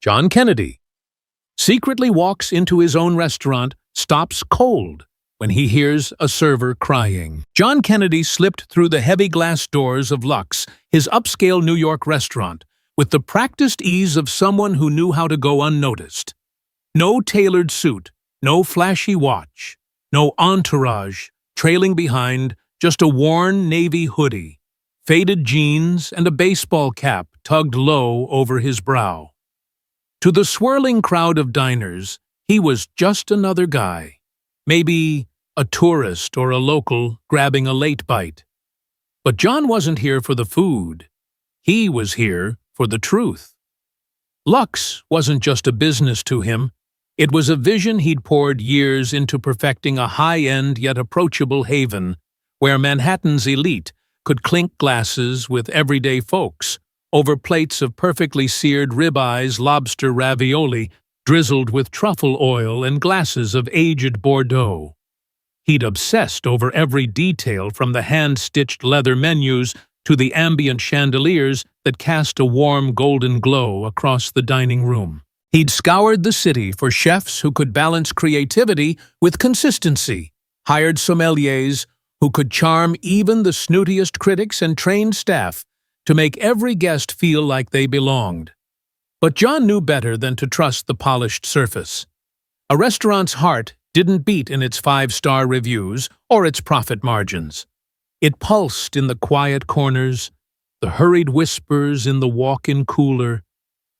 John Kennedy secretly walks into his own restaurant, stops cold when he hears a server crying. John Kennedy slipped through the heavy glass doors of Lux, his upscale New York restaurant, with the practiced ease of someone who knew how to go unnoticed. No tailored suit, no flashy watch, no entourage trailing behind, just a worn navy hoodie, faded jeans, and a baseball cap tugged low over his brow. To the swirling crowd of diners, he was just another guy, maybe a tourist or a local grabbing a late bite. But John wasn't here for the food. He was here for the truth. Lux wasn't just a business to him. It was a vision he'd poured years into perfecting a high-end yet approachable haven where Manhattan's elite could clink glasses with everyday folks over plates of perfectly seared ribeyes, lobster ravioli, drizzled with truffle oil, and glasses of aged Bordeaux. He'd obsessed over every detail, from the hand-stitched leather menus to the ambient chandeliers that cast a warm golden glow across the dining room. He'd scoured the city for chefs who could balance creativity with consistency, hired sommeliers who could charm even the snootiest critics, and trained staff to make every guest feel like they belonged. But John knew better than to trust the polished surface. A restaurant's heart didn't beat in its 5-star reviews or its profit margins. It pulsed in the quiet corners, the hurried whispers in the walk-in cooler,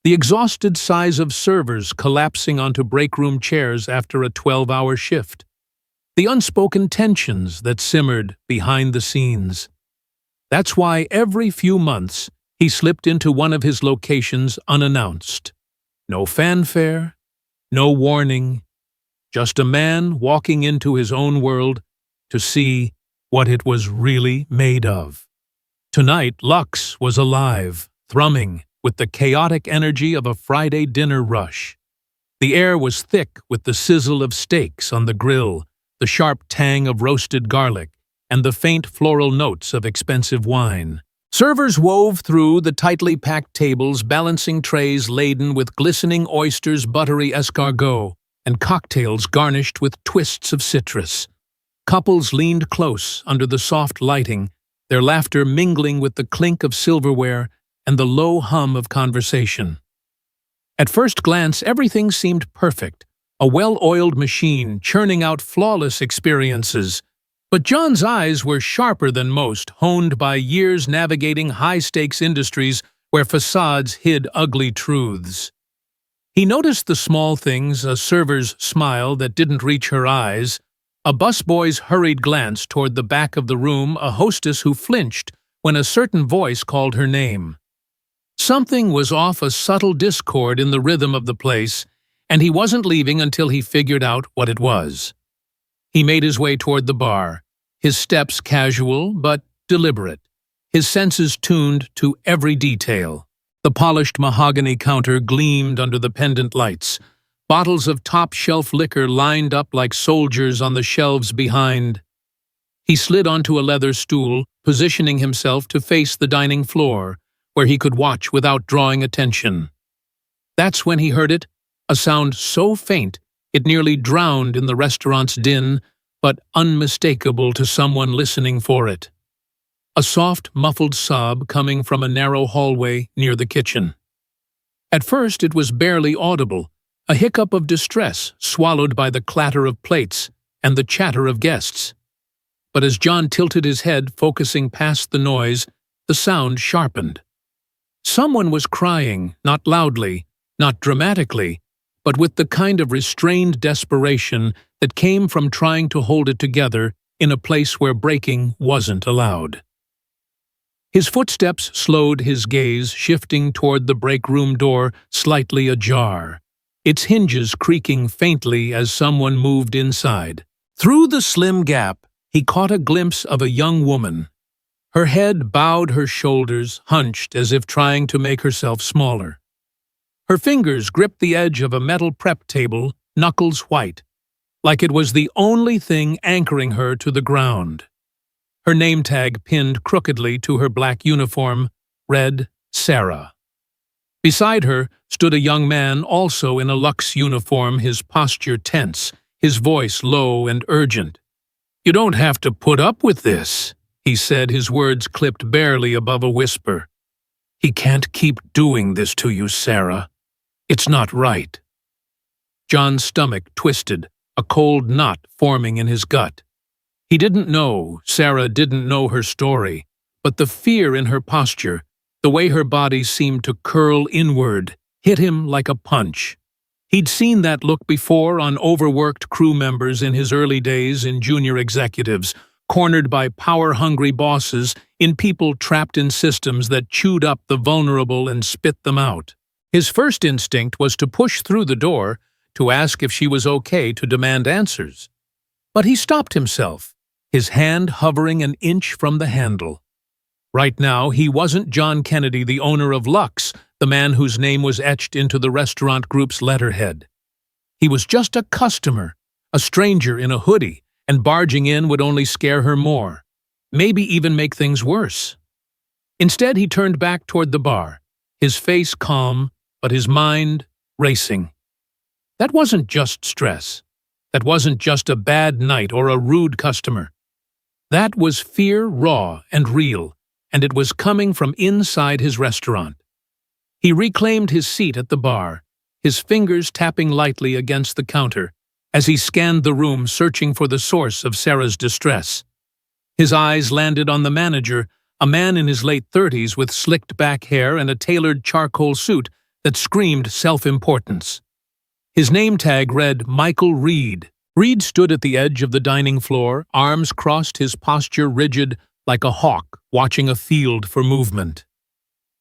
the exhausted sighs of servers collapsing onto break-room chairs after a 12-hour shift, the unspoken tensions that simmered behind the scenes. That's why every few months he slipped into one of his locations unannounced. No fanfare, no warning, just a man walking into his own world to see what it was really made of. Tonight, Lux was alive, thrumming with the chaotic energy of a Friday dinner rush. The air was thick with the sizzle of steaks on the grill, the sharp tang of roasted garlic, and the faint floral notes of expensive wine. Servers wove through the tightly packed tables, balancing trays laden with glistening oysters, buttery escargot, and cocktails garnished with twists of citrus. Couples leaned close under the soft lighting, their laughter mingling with the clink of silverware and the low hum of conversation. At first glance, everything seemed perfect, a well-oiled machine churning out flawless experiences. But John's eyes were sharper than most, honed by years navigating high-stakes industries where facades hid ugly truths. He noticed the small things: a server's smile that didn't reach her eyes, a busboy's hurried glance toward the back of the room, a hostess who flinched when a certain voice called her name. Something was off, a subtle discord in the rhythm of the place, and he wasn't leaving until he figured out what it was. He made his way toward the bar, his steps casual but deliberate, his senses tuned to every detail. The polished mahogany counter gleamed under the pendant lights. Bottles of top-shelf liquor lined up like soldiers on the shelves behind. He slid onto a leather stool, positioning himself to face the dining floor, where he could watch without drawing attention. That's when he heard it, a sound so faint it nearly drowned in the restaurant's din, but unmistakable to someone listening for it. A soft, muffled sob coming from a narrow hallway near the kitchen. At first it was barely audible, a hiccup of distress swallowed by the clatter of plates and the chatter of guests. But as John tilted his head, focusing past the noise, the sound sharpened. Someone was crying, not loudly, not dramatically, but with the kind of restrained desperation that came from trying to hold it together in a place where breaking wasn't allowed. His footsteps slowed, his gaze shifting toward the break room door, slightly ajar, its hinges creaking faintly as someone moved inside. Through the slim gap, he caught a glimpse of a young woman. Her head bowed, her shoulders hunched as if trying to make herself smaller. Her fingers gripped the edge of a metal prep table, knuckles white, like it was the only thing anchoring her to the ground. Her name tag pinned crookedly to her black uniform read Sarah. Beside her stood a young man also in a Lux uniform, his posture tense, his voice low and urgent. "You don't have to put up with this," he said, his words clipped barely above a whisper. "He can't keep doing this to you, Sarah. It's not right." John's stomach twisted, a cold knot forming in his gut. He didn't know, Sarah didn't know her story, but the fear in her posture, the way her body seemed to curl inward, hit him like a punch. He'd seen that look before on overworked crew members in his early days in junior executives, cornered by power-hungry bosses, in people trapped in systems that chewed up the vulnerable and spit them out. His first instinct was to push through the door, to ask if she was okay, to demand answers. But he stopped himself, his hand hovering an inch from the handle. Right now, he wasn't John Kennedy, the owner of Lux, the man whose name was etched into the restaurant group's letterhead. He was just a customer, a stranger in a hoodie, and barging in would only scare her more, maybe even make things worse. Instead, he turned back toward the bar, his face calm, but his mind racing. That wasn't just stress. That wasn't just a bad night or a rude customer. That was fear, raw and real, and it was coming from inside his restaurant. He reclaimed his seat at the bar, his fingers tapping lightly against the counter, as he scanned the room searching for the source of Sarah's distress. His eyes landed on the manager, a man in his late 30s with slicked back hair and a tailored charcoal suit that screamed self-importance. His name tag read Michael Reed. Reed stood at the edge of the dining floor, arms crossed, his posture rigid like a hawk watching a field for movement.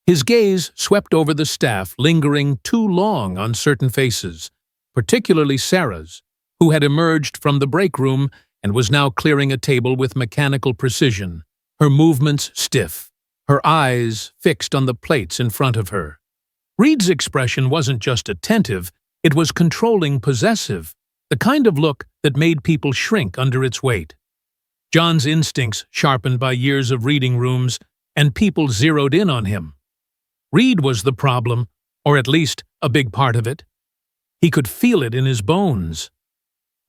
His gaze swept over the staff, lingering too long on certain faces, particularly Sarah's, who had emerged from the break room and was now clearing a table with mechanical precision, her movements stiff, her eyes fixed on the plates in front of her. Reed's expression wasn't just attentive, it was controlling, possessive, the kind of look that made people shrink under its weight. John's instincts sharpened by years of reading rooms, and people zeroed in on him. Reed was the problem, or at least a big part of it. He could feel it in his bones.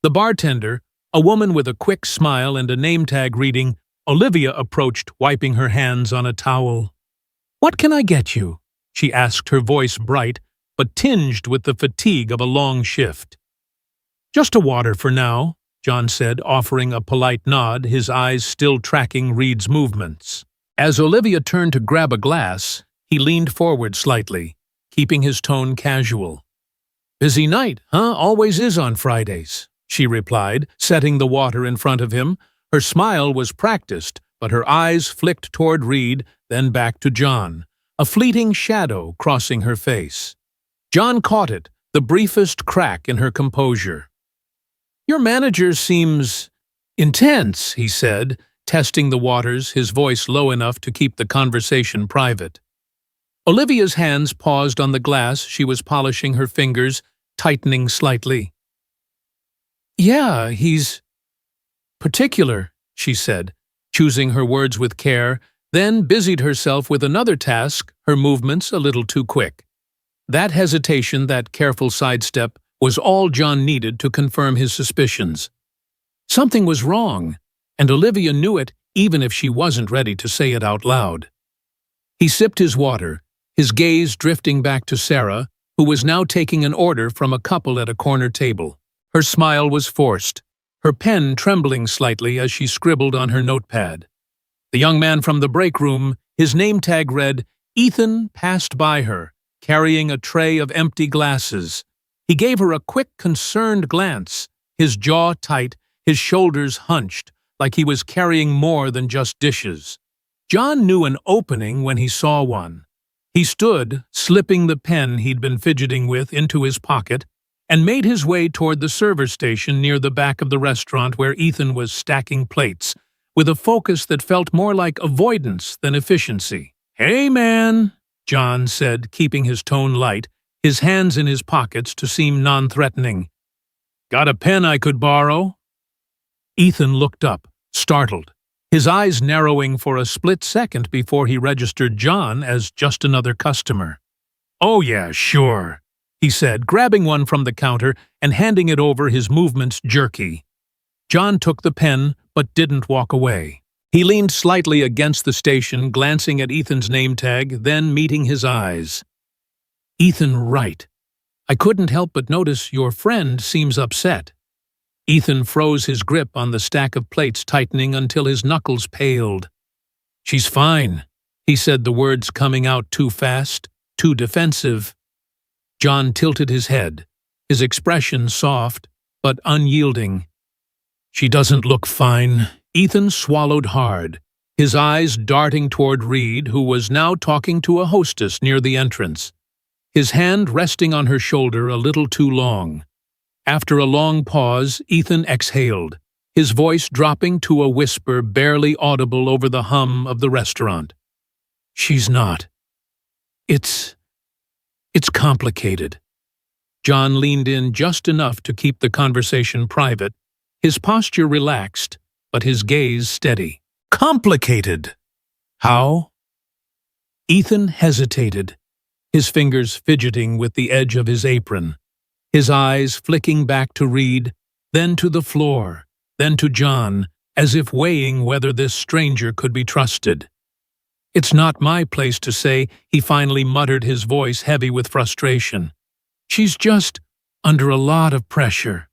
The bartender, a woman with a quick smile and a name tag reading, Olivia, approached, wiping her hands on a towel. "What can I get you?" she asked, her voice bright, but tinged with the fatigue of a long shift. "Just a water for now," John said, offering a polite nod, his eyes still tracking Reed's movements. As Olivia turned to grab a glass, he leaned forward slightly, keeping his tone casual. "Busy night, huh? Always is on Fridays," she replied, setting the water in front of him. Her smile was practiced, but her eyes flicked toward Reed, then back to John, a fleeting shadow crossing her face. John caught it, the briefest crack in her composure. "Your manager seems intense," he said, testing the waters, his voice low enough to keep the conversation private. Olivia's hands paused on the glass she was polishing, her fingers tightening slightly. "Yeah, he's particular," she said, choosing her words with care, then busied herself with another task, her movements a little too quick. That hesitation, that careful sidestep, was all John needed to confirm his suspicions. Something was wrong, and Olivia knew it even if she wasn't ready to say it out loud. He sipped his water, his gaze drifting back to Sarah, who was now taking an order from a couple at a corner table. Her smile was forced, her pen trembling slightly as she scribbled on her notepad. The young man from the break room, his name tag read, Ethan, passed by her, carrying a tray of empty glasses. He gave her a quick, concerned glance, his jaw tight, his shoulders hunched, like he was carrying more than just dishes. John knew an opening when he saw one. He stood, slipping the pen he'd been fidgeting with into his pocket, and made his way toward the server station near the back of the restaurant where Ethan was stacking plates, with a focus that felt more like avoidance than efficiency. "Hey, man," John said, keeping his tone light, his hands in his pockets to seem non-threatening. "Got a pen I could borrow?" Ethan looked up, startled, his eyes narrowing for a split second before he registered John as just another customer. "Oh yeah, sure," he said, grabbing one from the counter and handing it over, his movements jerky. John took the pen, but didn't walk away. He leaned slightly against the station, glancing at Ethan's name tag, then meeting his eyes. "Ethan Wright. I couldn't help but notice your friend seems upset." Ethan froze his grip on the stack of plates, tightening until his knuckles paled. "She's fine," he said, the words coming out too fast, too defensive. John tilted his head, his expression soft, but unyielding. "She doesn't look fine." Ethan swallowed hard, his eyes darting toward Reed, who was now talking to a hostess near the entrance, his hand resting on her shoulder a little too long. After a long pause, Ethan exhaled, his voice dropping to a whisper barely audible over the hum of the restaurant. "She's not. It's complicated." John leaned in just enough to keep the conversation private, his posture relaxed, but his gaze steady. "Complicated? How?" Ethan hesitated, his fingers fidgeting with the edge of his apron, his eyes flicking back to Reed, then to the floor, then to John, as if weighing whether this stranger could be trusted. "It's not my place to say," he finally muttered, his voice heavy with frustration. "She's just under a lot of pressure."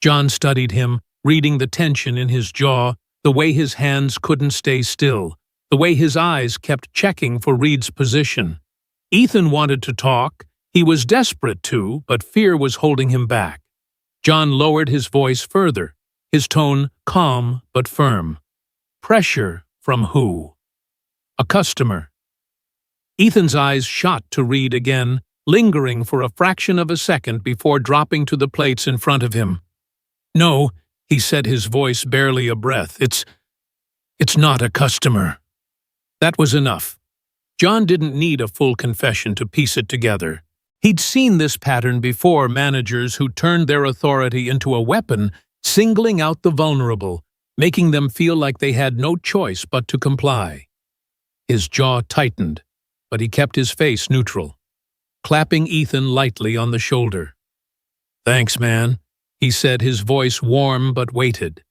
John studied him, reading the tension in his jaw, the way his hands couldn't stay still, the way his eyes kept checking for Reed's position. Ethan wanted to talk, he was desperate to, but fear was holding him back. John lowered his voice further, his tone calm but firm. "Pressure from who?" "A customer." Ethan's eyes shot to Reed again, lingering for a fraction of a second before dropping to the plates in front of him. "No," he said, his voice barely a breath. It's not a customer." That was enough. John didn't need a full confession to piece it together. He'd seen this pattern before: managers who turned their authority into a weapon, singling out the vulnerable, making them feel like they had no choice but to comply. His jaw tightened, but he kept his face neutral, clapping Ethan lightly on the shoulder. "Thanks, man," he said, his voice warm but weighted.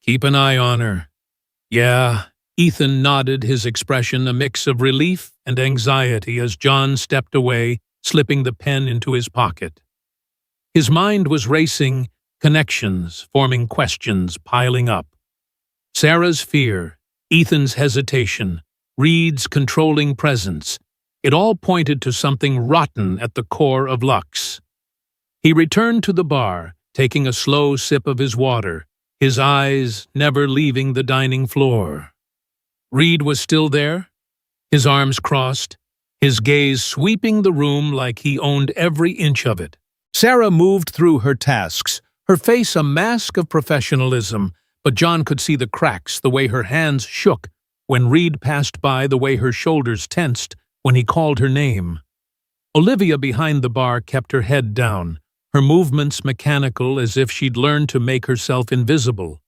"Keep an eye on her." "Yeah." Ethan nodded, his expression a mix of relief and anxiety as John stepped away, slipping the pen into his pocket. His mind was racing, connections, forming questions, piling up. Sarah's fear, Ethan's hesitation, Reed's controlling presence, it all pointed to something rotten at the core of Lux. He returned to the bar, taking a slow sip of his water, his eyes never leaving the dining floor. Reed was still there, his arms crossed, his gaze sweeping the room like he owned every inch of it. Sarah moved through her tasks, her face a mask of professionalism, but John could see the cracks, the way her hands shook when Reed passed by, the way her shoulders tensed when he called her name. Olivia behind the bar kept her head down, her movements mechanical, as if she'd learned to make herself invisible.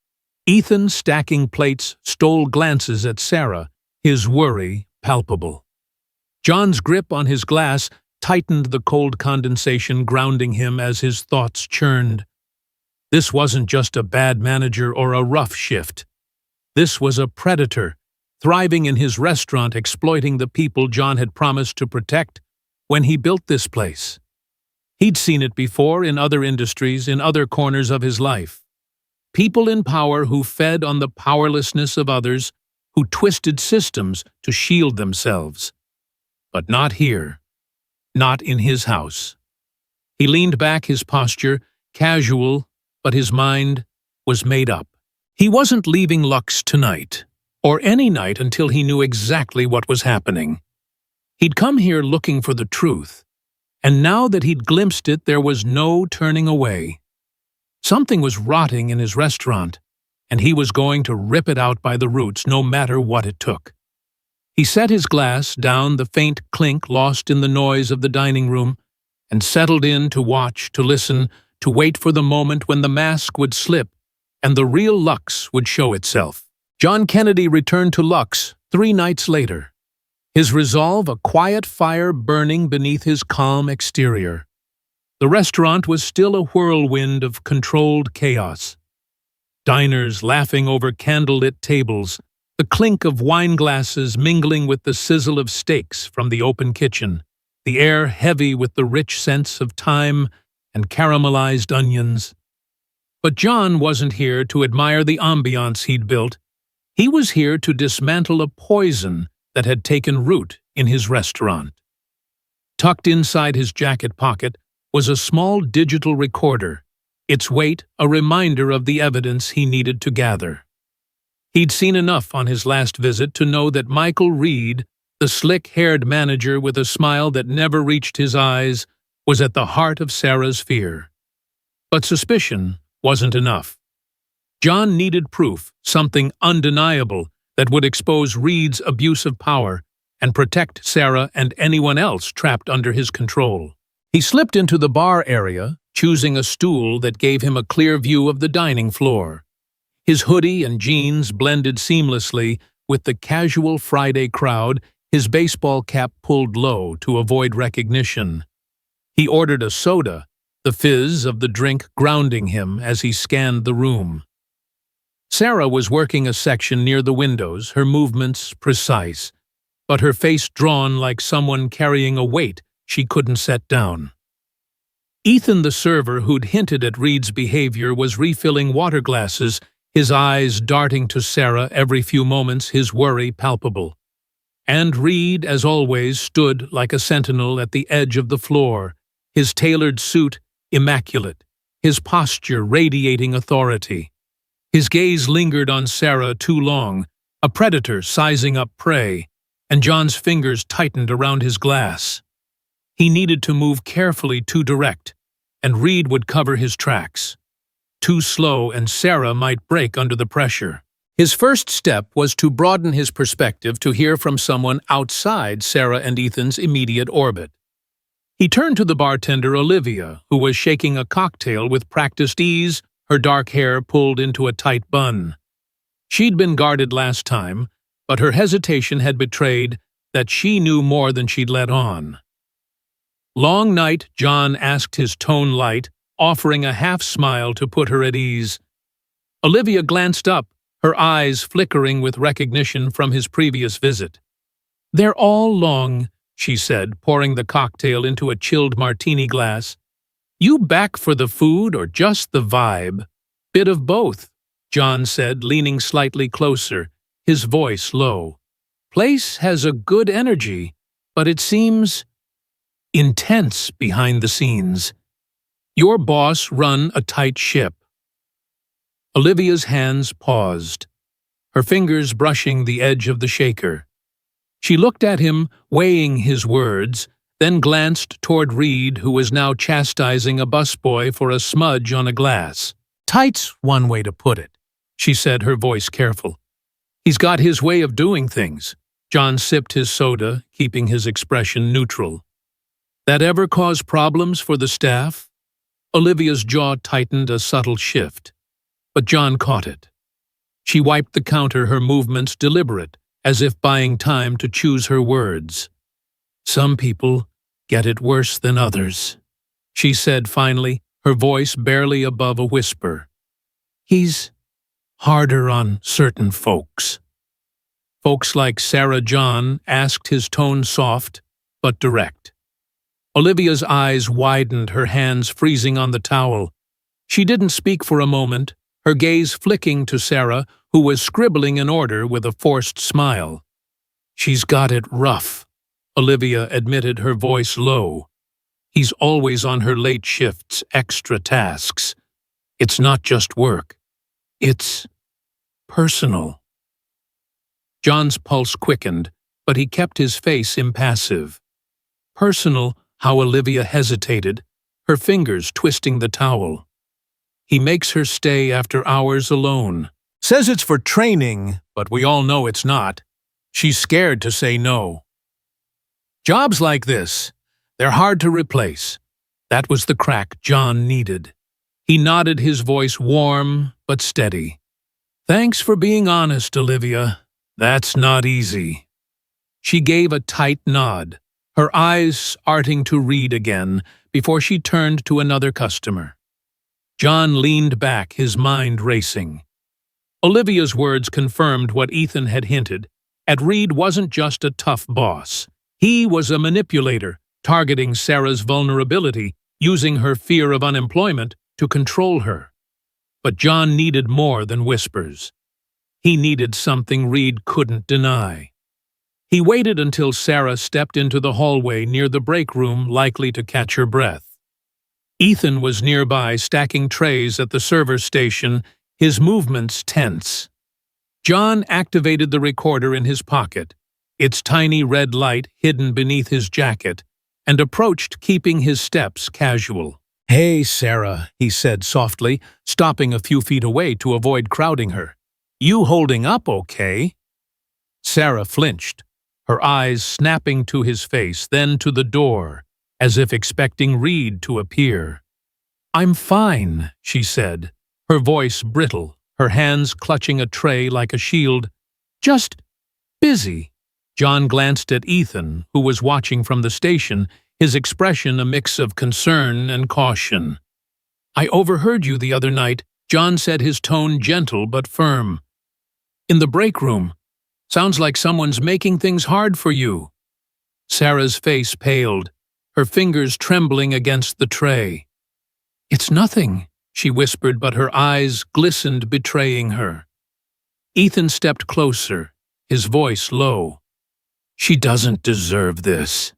Ethan, stacking plates, stole glances at Sarah, his worry palpable. John's grip on his glass tightened, the cold condensation grounding him as his thoughts churned. This wasn't just a bad manager or a rough shift. This was a predator, thriving in his restaurant, exploiting the people John had promised to protect when he built this place. He'd seen it before in other industries, in other corners of his life. People in power who fed on the powerlessness of others, who twisted systems to shield themselves. But not here. Not in his house. He leaned back, his posture casual, but his mind was made up. He wasn't leaving Lux tonight, or any night until he knew exactly what was happening. He'd come here looking for the truth, and now that he'd glimpsed it, there was no turning away. Something was rotting in his restaurant, and he was going to rip it out by the roots, no matter what it took. He set his glass down, the faint clink lost in the noise of the dining room, and settled in to watch, to listen, to wait for the moment when the mask would slip and the real Lux would show itself. John Kennedy returned to Lux 3 nights later. his resolve a quiet fire burning beneath his calm exterior. The restaurant was still a whirlwind of controlled chaos. Diners laughing over candlelit tables, the clink of wine glasses mingling with the sizzle of steaks from the open kitchen, the air heavy with the rich scents of thyme and caramelized onions. But John wasn't here to admire the ambiance he'd built. He was here to dismantle a poison that had taken root in his restaurant. Tucked inside his jacket pocket was a small digital recorder, its weight a reminder of the evidence he needed to gather. He'd seen enough on his last visit to know that Michael Reed, the slick-haired manager with a smile that never reached his eyes, was at the heart of Sarah's fear. But suspicion wasn't enough. John needed proof, something undeniable, that would expose Reed's abuse of power and protect Sarah and anyone else trapped under his control. He slipped into the bar area, choosing a stool that gave him a clear view of the dining floor. His hoodie and jeans blended seamlessly with the casual Friday crowd, his baseball cap pulled low to avoid recognition. He ordered a soda, the fizz of the drink grounding him as he scanned the room. Sarah was working a section near the windows, her movements precise, but her face drawn like someone carrying a weight she couldn't set down. Ethan, the server who'd hinted at Reed's behavior, was refilling water glasses, his eyes darting to Sarah every few moments, his worry palpable. And Reed, as always, stood like a sentinel at the edge of the floor, his tailored suit immaculate, his posture radiating authority. His gaze lingered on Sarah too long, a predator sizing up prey, and John's fingers tightened around his glass. He needed to move carefully, too direct, and Reed would cover his tracks. Too slow, and Sarah might break under the pressure. His first step was to broaden his perspective to hear from someone outside Sarah and Ethan's immediate orbit. He turned to the bartender Olivia, who was shaking a cocktail with practiced ease, her dark hair pulled into a tight bun. She'd been guarded last time, but her hesitation had betrayed that she knew more than she'd let on. "Long night," John asked, his tone light, offering a half-smile to put her at ease. Olivia glanced up, her eyes flickering with recognition from his previous visit. "They're all long," she said, pouring the cocktail into a chilled martini glass. "You back for the food or just the vibe?" "Bit of both," John said, leaning slightly closer, his voice low. "Place has a good energy, but it seems intense behind the scenes. Your boss run a tight ship." Olivia's hands paused, her fingers brushing the edge of the shaker. She looked at him, weighing his words, then glanced toward Reed, who was now chastising a busboy for a smudge on a glass. "Tight's one way to put it," she said, her voice careful. "He's got his way of doing things." John sipped his soda, keeping his expression neutral. "That ever cause problems for the staff?" Olivia's jaw tightened, a subtle shift, but John caught it. She wiped the counter, her movements deliberate, as if buying time to choose her words. "Some people get it worse than others," she said finally, her voice barely above a whisper. "He's harder on certain folks." "Folks like Sarah?" John asked, his tone soft but direct. Olivia's eyes widened, her hands freezing on the towel. She didn't speak for a moment, her gaze flicking to Sarah, who was scribbling an order with a forced smile. "She's got it rough," Olivia admitted, her voice low. "He's always on her late shifts, extra tasks. It's not just work. It's personal." John's pulse quickened, but he kept his face impassive. Personal, how Olivia hesitated, her fingers twisting the towel. "He makes her stay after hours alone. Says it's for training, but we all know it's not. She's scared to say no. Jobs like this, they're hard to replace." That was the crack John needed. He nodded, his voice warm but steady. "Thanks for being honest, Olivia. That's not easy." She gave a tight nod, her eyes starting to read again before she turned to another customer. John leaned back, his mind racing. Olivia's words confirmed what Ethan had hinted. Reed wasn't just a tough boss. He was a manipulator, targeting Sarah's vulnerability, using her fear of unemployment to control her. But John needed more than whispers. He needed something Reed couldn't deny. He waited until Sarah stepped into the hallway near the break room, likely to catch her breath. Ethan was nearby, stacking trays at the server station, his movements tense. John activated the recorder in his pocket, its tiny red light hidden beneath his jacket, and approached, keeping his steps casual. "Hey, Sarah," he said softly, stopping a few feet away to avoid crowding her. "You holding up okay?" Sarah flinched, her eyes snapping to his face, then to the door, as if expecting Reed to appear. "I'm fine," she said, her voice brittle, her hands clutching a tray like a shield. "Just busy." John glanced at Ethan, who was watching from the station, his expression a mix of concern and caution. "I overheard you the other night," John said, his tone gentle but firm. "In the break room. Sounds like someone's making things hard for you." Sarah's face paled, her fingers trembling against the tray. "It's nothing," she whispered, but her eyes glistened, betraying her. Ethan stepped closer, his voice low. "She doesn't deserve this,"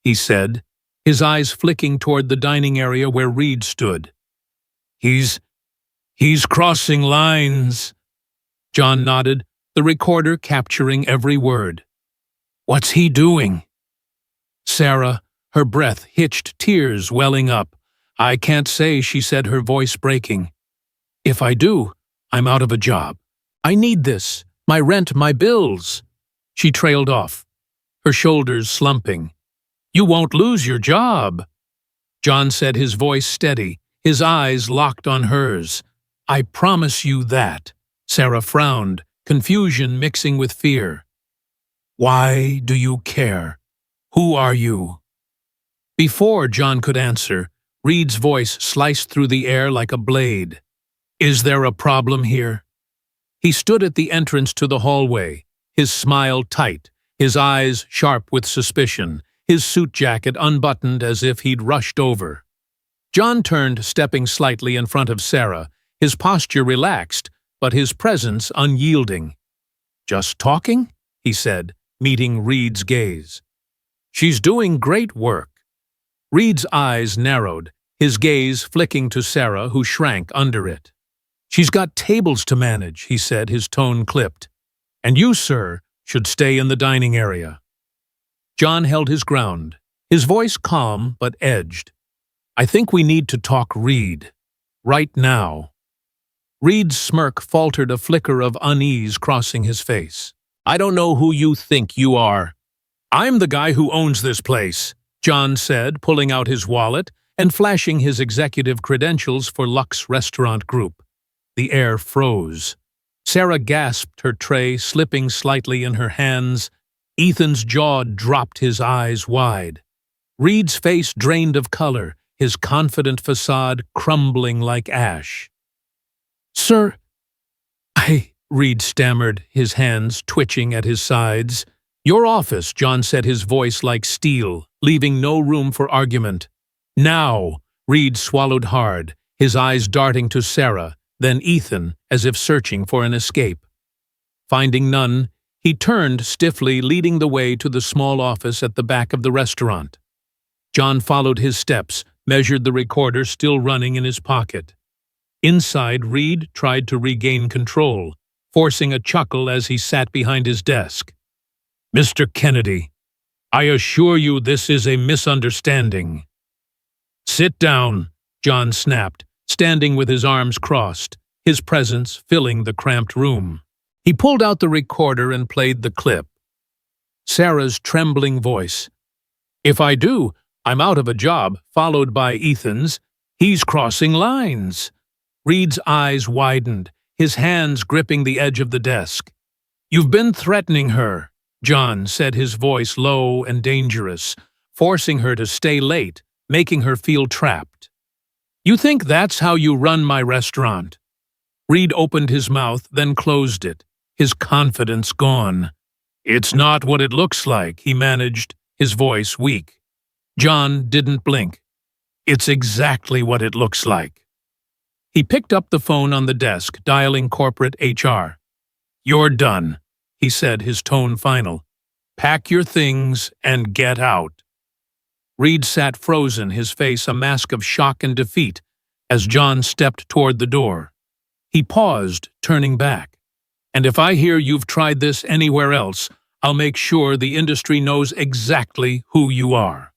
he said, his eyes flicking toward the dining area where Reed stood. He's crossing lines." John nodded, the recorder capturing every word. "What's he doing?" Sarah, her breath hitched, tears welling up. "I can't say," she said, her voice breaking. "If I do, I'm out of a job. I need this, my rent, my bills." She trailed off, her shoulders slumping. "You won't lose your job," John said, his voice steady, his eyes locked on hers. "I promise you that." Sarah frowned, confusion mixing with fear. "Why do you care? Who are you?" Before John could answer, Reed's voice sliced through the air like a blade. "Is there a problem here?" He stood at the entrance to the hallway, his smile tight, his eyes sharp with suspicion, his suit jacket unbuttoned as if he'd rushed over. John turned, stepping slightly in front of Sarah, his posture relaxed, but his presence unyielding. "Just talking?" he said, meeting Reed's gaze. "She's doing great work." Reed's eyes narrowed, his gaze flicking to Sarah, who shrank under it. "She's got tables to manage," he said, his tone clipped. "And you, sir, should stay in the dining area." John held his ground, his voice calm but edged. "I think we need to talk, Reed. Right now." Reed's smirk faltered, a flicker of unease crossing his face. "I don't know who you think you are." "I'm the guy who owns this place," John said, pulling out his wallet and flashing his executive credentials for Lux Restaurant Group. The air froze. Sarah gasped, her tray slipping slightly in her hands. Ethan's jaw dropped, his eyes wide. Reed's face drained of color, his confident facade crumbling like ash. "Sir, Reed stammered, his hands twitching at his sides. "Your office," John said, his voice like steel, leaving no room for argument. "Now!" Reed swallowed hard, his eyes darting to Sarah, then Ethan, as if searching for an escape. Finding none, he turned stiffly, leading the way to the small office at the back of the restaurant. John followed his steps, measured the recorder still running in his pocket. Inside, Reed tried to regain control, forcing a chuckle as he sat behind his desk. "Mr. Kennedy, I assure you this is a misunderstanding." "Sit down," John snapped, standing with his arms crossed, his presence filling the cramped room. He pulled out the recorder and played the clip. Sarah's trembling voice. "If I do, I'm out of a job," followed by Ethan's, "He's crossing lines." Reed's eyes widened, his hands gripping the edge of the desk. "You've been threatening her," John said, his voice low and dangerous, forcing her to stay late, making her feel trapped. "You think that's how you run my restaurant?" Reed opened his mouth, then closed it, his confidence gone. "It's not what it looks like," he managed, his voice weak. John didn't blink. "It's exactly what it looks like." He picked up the phone on the desk, dialing corporate HR. "You're done," he said, his tone final. "Pack your things and get out." Reed sat frozen, his face a mask of shock and defeat, as John stepped toward the door. He paused, turning back. "And if I hear you've tried this anywhere else, I'll make sure the industry knows exactly who you are."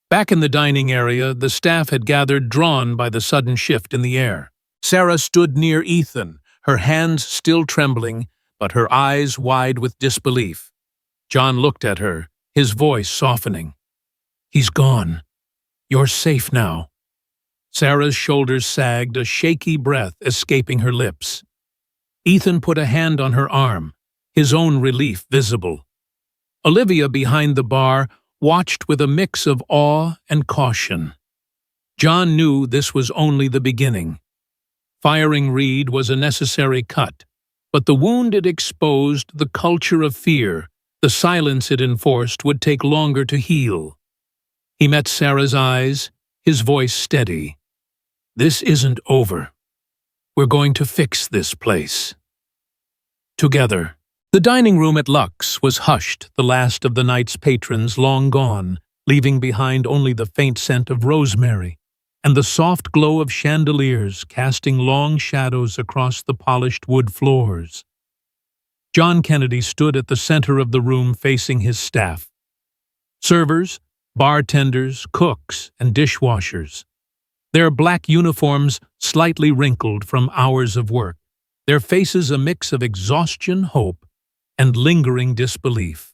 Back in the dining area, the staff had gathered, drawn by the sudden shift in the air. Sarah stood near Ethan, her hands still trembling, but her eyes wide with disbelief. John looked at her, his voice softening. "He's gone. You're safe now." Sarah's shoulders sagged, a shaky breath escaping her lips. Ethan put a hand on her arm, his own relief visible. Olivia, behind the bar, watched with a mix of awe and caution. John knew this was only the beginning. Firing Reed was a necessary cut, but the wound it exposed, the culture of fear, the silence it enforced, would take longer to heal. He met Sarah's eyes, his voice steady. "This isn't over. We're going to fix this place. Together." The dining room at Lux was hushed, the last of the night's patrons long gone, leaving behind only the faint scent of rosemary and the soft glow of chandeliers casting long shadows across the polished wood floors. John Kennedy stood at the center of the room facing his staff. Servers, bartenders, cooks, and dishwashers. Their black uniforms slightly wrinkled from hours of work, their faces a mix of exhaustion, hope, and lingering disbelief.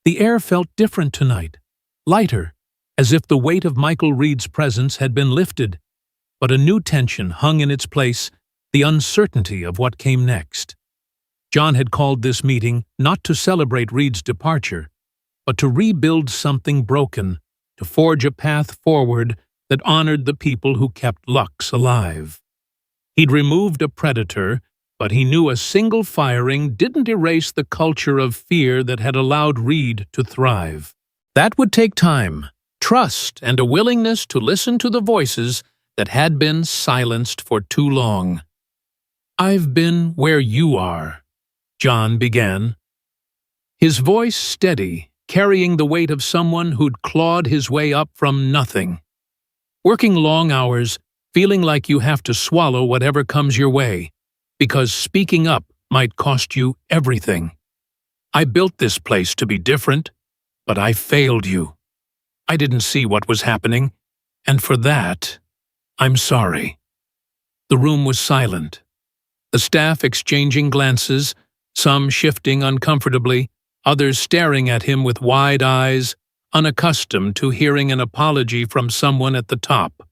The air felt different tonight, lighter, as if the weight of Michael Reed's presence had been lifted, but a new tension hung in its place, the uncertainty of what came next. John had called this meeting not to celebrate Reed's departure, but to rebuild something broken, to forge a path forward that honored the people who kept Lux alive. He'd removed a predator, but he knew a single firing didn't erase the culture of fear that had allowed Reed to thrive. That would take time, trust, and a willingness to listen to the voices that had been silenced for too long. "I've been where you are," John began, his voice steady, carrying the weight of someone who'd clawed his way up from nothing. "Working long hours, feeling like you have to swallow whatever comes your way, because speaking up might cost you everything. I built this place to be different, but I failed you. I didn't see what was happening, and for that, I'm sorry." The room was silent. The staff exchanging glances, some shifting uncomfortably, others staring at him with wide eyes, unaccustomed to hearing an apology from someone at the top.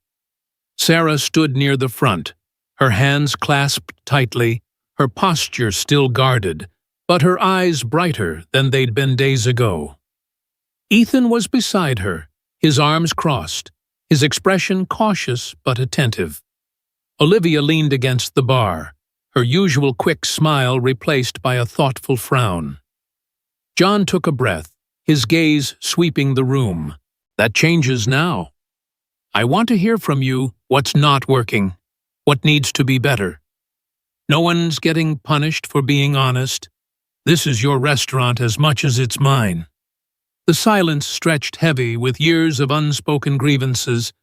Sarah stood near the front, her hands clasped tightly, her posture still guarded, but her eyes brighter than they'd been days ago. Ethan was beside her, his arms crossed, his expression cautious but attentive. Olivia leaned against the bar, her usual quick smile replaced by a thoughtful frown. John took a breath, his gaze sweeping the room. "That changes now. I want to hear from you what's not working, what needs to be better. No one's getting punished for being honest. This is your restaurant as much as it's mine." The silence stretched heavy with years of unspoken grievances.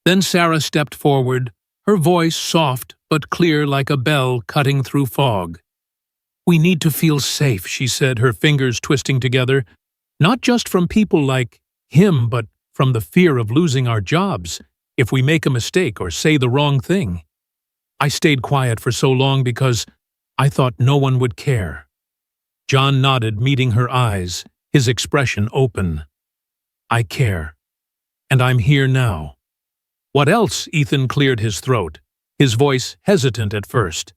Then Sarah stepped forward, her voice soft but clear like a bell cutting through fog. "We need to feel safe," she said, her fingers twisting together, "not just from people like him, but from the fear of losing our jobs if we make a mistake or say the wrong thing. I stayed quiet for so long because I thought no one would care." John nodded, meeting her eyes, his expression open. "I care. And I'm here now." "What else?" Ethan cleared his throat, his voice hesitant at first.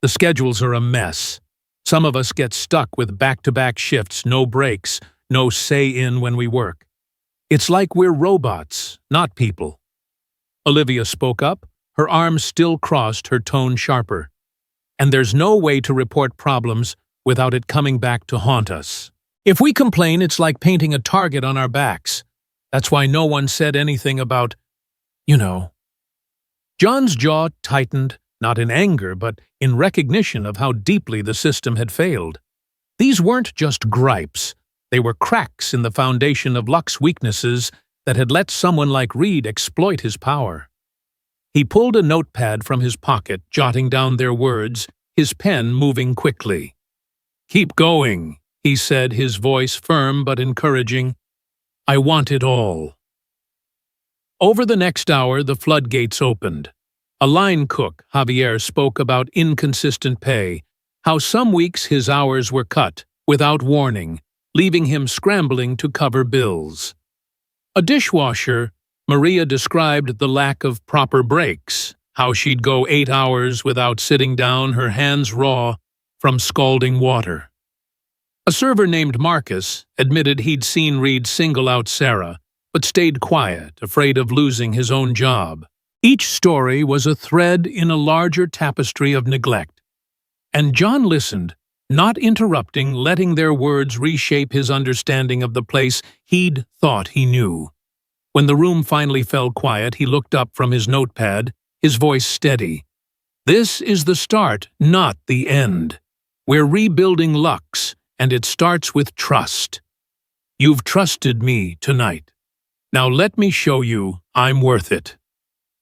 "The schedules are a mess. Some of us get stuck with back-to-back shifts, no breaks, no say-in when we work. It's like we're robots, not people. Olivia spoke up, her arms still crossed, her tone sharper. And there's no way to report problems without it coming back to haunt us. If we complain, it's like painting a target on our backs. That's why no one said anything about, John's jaw tightened, not in anger, but in recognition of how deeply the system had failed. These weren't just gripes. They were cracks in the foundation of Luck's weaknesses that had let someone like Reed exploit his power. He pulled a notepad from his pocket, jotting down their words, his pen moving quickly. "Keep going," he said, his voice firm but encouraging. "I want it all." Over the next hour, the floodgates opened. A line cook, Javier, spoke about inconsistent pay, how some weeks his hours were cut, without warning, leaving him scrambling to cover bills. A dishwasher, Maria, described the lack of proper breaks, how she'd go 8 hours without sitting down, her hands raw from scalding water. A server named Marcus admitted he'd seen Reed single out Sarah, but stayed quiet, afraid of losing his own job. Each story was a thread in a larger tapestry of neglect. And John listened, not interrupting, letting their words reshape his understanding of the place he'd thought he knew. When the room finally fell quiet, he looked up from his notepad, his voice steady. "This is the start, not the end. We're rebuilding Lux, and it starts with trust. You've trusted me tonight. Now let me show you I'm worth it."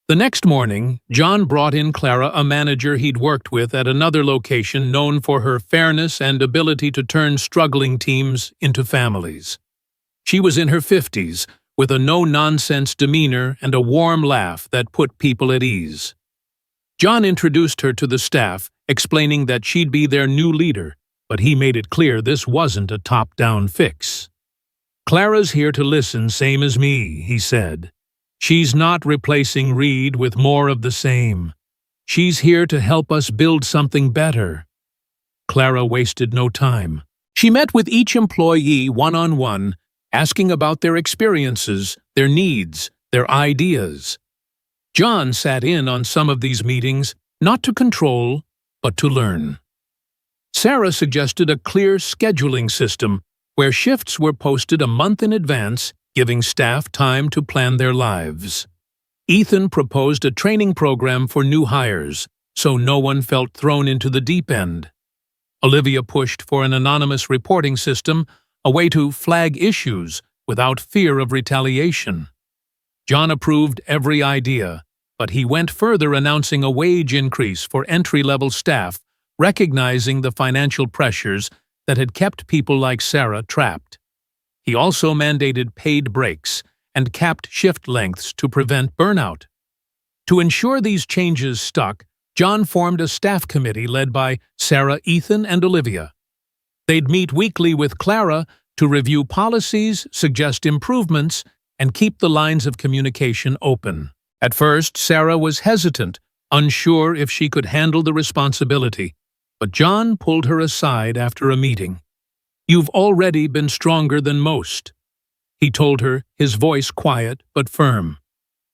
The next morning, John brought in Clara, a manager he'd worked with at another location known for her fairness and ability to turn struggling teams into families. She was in her 50s, with a no-nonsense demeanor and a warm laugh that put people at ease. John introduced her to the staff, explaining that she'd be their new leader, but he made it clear this wasn't a top-down fix. "Clara's here to listen, same as me," he said. "She's not replacing Reed with more of the same. She's here to help us build something better." Clara wasted no time. She met with each employee one-on-one, asking about their experiences, their needs, their ideas. John sat in on some of these meetings, not to control, but to learn. Sarah suggested a clear scheduling system where shifts were posted a month in advance, giving staff time to plan their lives. Ethan proposed a training program for new hires, so no one felt thrown into the deep end. Olivia pushed for an anonymous reporting system, a way to flag issues without fear of retaliation. John approved every idea, but he went further, announcing a wage increase for entry-level staff, recognizing the financial pressures that had kept people like Sarah trapped. He also mandated paid breaks and capped shift lengths to prevent burnout. To ensure these changes stuck, John formed a staff committee led by Sarah, Ethan, and Olivia. They'd meet weekly with Clara to review policies, suggest improvements, and keep the lines of communication open. At first, Sarah was hesitant, unsure if she could handle the responsibility, but John pulled her aside after a meeting. "You've already been stronger than most," he told her, his voice quiet but firm.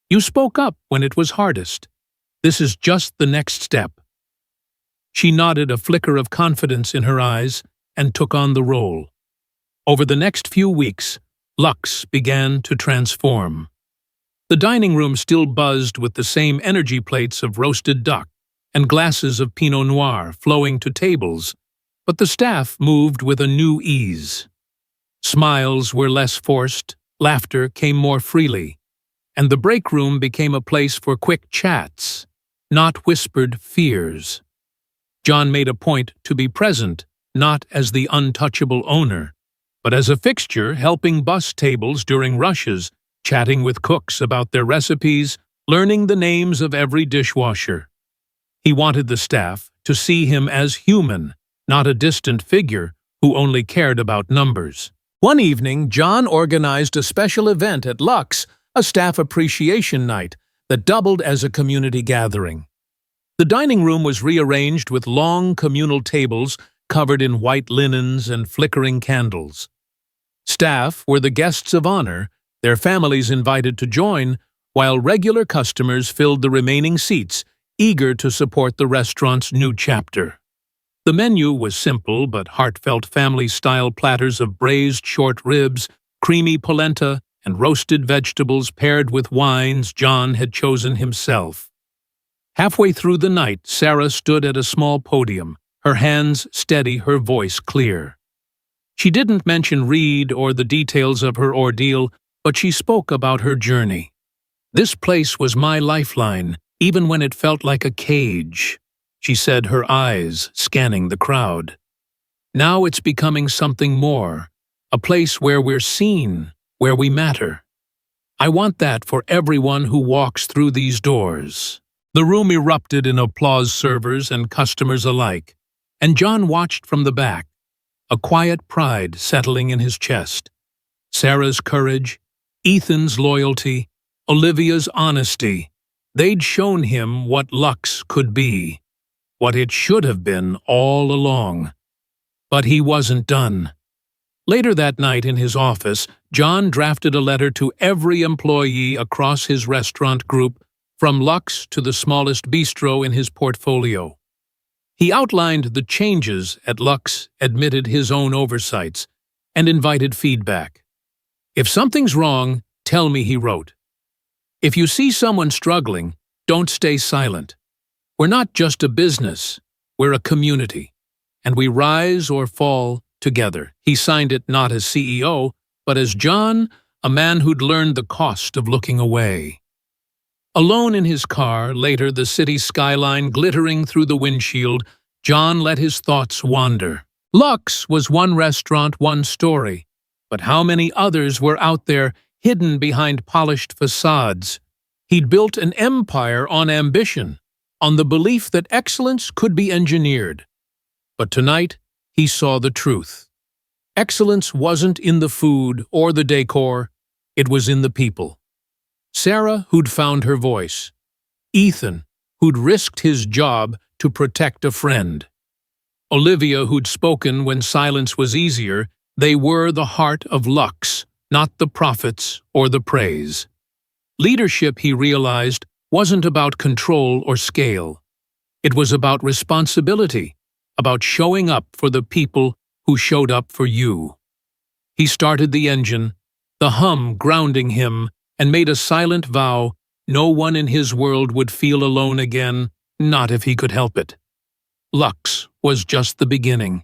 "You spoke up when it was hardest. This is just the next step." She nodded, a flicker of confidence in her eyes, and took on the role. Over the next few weeks, Lux began to transform. The dining room still buzzed with the same energy, plates of roasted duck and glasses of Pinot Noir flowing to tables, but the staff moved with a new ease. Smiles were less forced, laughter came more freely, and the break room became a place for quick chats, not whispered fears. John made a point to be present, not as the untouchable owner, but as a fixture, helping bus tables during rushes, chatting with cooks about their recipes, learning the names of every dishwasher. He wanted the staff to see him as human, not a distant figure who only cared about numbers. One evening, John organized a special event at Lux, a staff appreciation night that doubled as a community gathering. The dining room was rearranged with long communal tables covered in white linens and flickering candles. Staff were the guests of honor, their families invited to join, while regular customers filled the remaining seats, eager to support the restaurant's new chapter. The menu was simple but heartfelt family-style platters of braised short ribs, creamy polenta, and roasted vegetables paired with wines John had chosen himself. Halfway through the night, Sarah stood at a small podium, her hands steady, her voice clear. She didn't mention Reed or the details of her ordeal, but she spoke about her journey. "This place was my lifeline, even when it felt like a cage," she said, her eyes scanning the crowd. "Now it's becoming something more, a place where we're seen, where we matter. I want that for everyone who walks through these doors." The room erupted in applause, servers and customers alike, and John watched from the back, a quiet pride settling in his chest. Sarah's courage, Ethan's loyalty, Olivia's honesty, they'd shown him what Lux could be, what it should have been all along. But he wasn't done. Later that night in his office, John drafted a letter to every employee across his restaurant group, from Lux to the smallest bistro in his portfolio. He outlined the changes at Lux, admitted his own oversights, and invited feedback. "If something's wrong, tell me," he wrote. "If you see someone struggling, don't stay silent. We're not just a business, we're a community, and we rise or fall together." He signed it not as CEO, but as John, a man who'd learned the cost of looking away. Alone in his car, later the city skyline glittering through the windshield, John let his thoughts wander. Lux was one restaurant, one story, but how many others were out there, hidden behind polished facades? He'd built an empire on ambition, on the belief that excellence could be engineered. But tonight, he saw the truth. Excellence wasn't in the food or the decor, it was in the people. Sarah, who'd found her voice. Ethan, who'd risked his job to protect a friend. Olivia, who'd spoken when silence was easier. They were the heart of Lux, not the profits or the praise. Leadership, he realized, wasn't about control or scale. It was about responsibility, about showing up for the people who showed up for you. He started the engine, the hum grounding him, and made a silent vow no one in his world would feel alone again, not if he could help it. Lux was just the beginning.